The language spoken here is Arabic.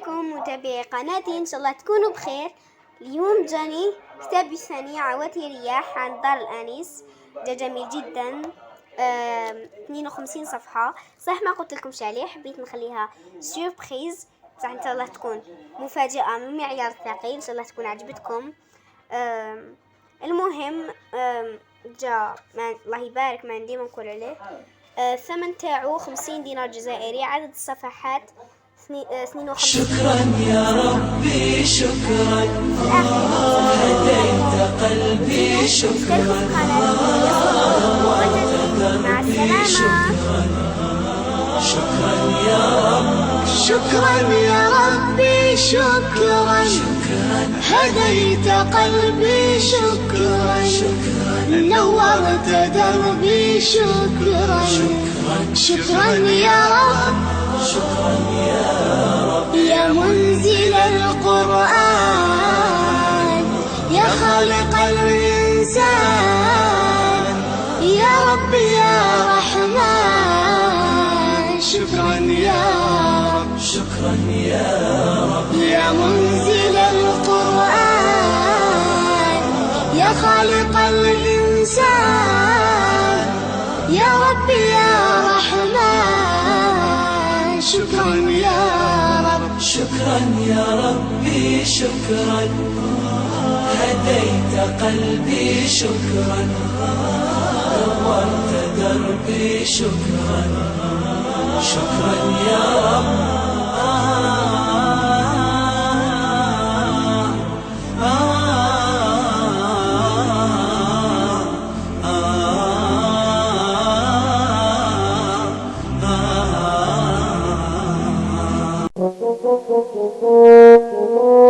عليكم متابعي قناتي، إن شاء الله تكونوا بخير. اليوم جاني كتابي الثاني عواتي رياح عن دار الأنيس، جا جميل جدا. 52 صفحة. صح ما قلت لكمش عليه، حبيت نخليها سيربريز، صح إن شاء الله تكون مفاجأة من معيار ثقيل، إن شاء الله تكون عجبتكم. المهم جا الله يبارك، ما عندي ما نقول عليه. الثمن تاعو 50 دينار جزائري. عدد الصفحات 52. شكرا يا ربي شكرا، هديت قلبي شكرا، مع السلامة. شكرا يا رب، شكرا يا ربي شكرا، هديت قلبي شكرا، نورت دربي شكرا، شكرا يا رب، شكرا يا رب، يا منزل القرآن، يا خالق الإنسان، يا رب يا رحمن. شكرا يا رب، شكرا يا رب، يا منزل القرآن، يا خالق الإنسان، يا رب يا رحمن. شكرا يا رب، شكرا يا ربي شكرا، هديت قلبي شكرا، نورت دربي شكرا، شكرا يا رب. Oh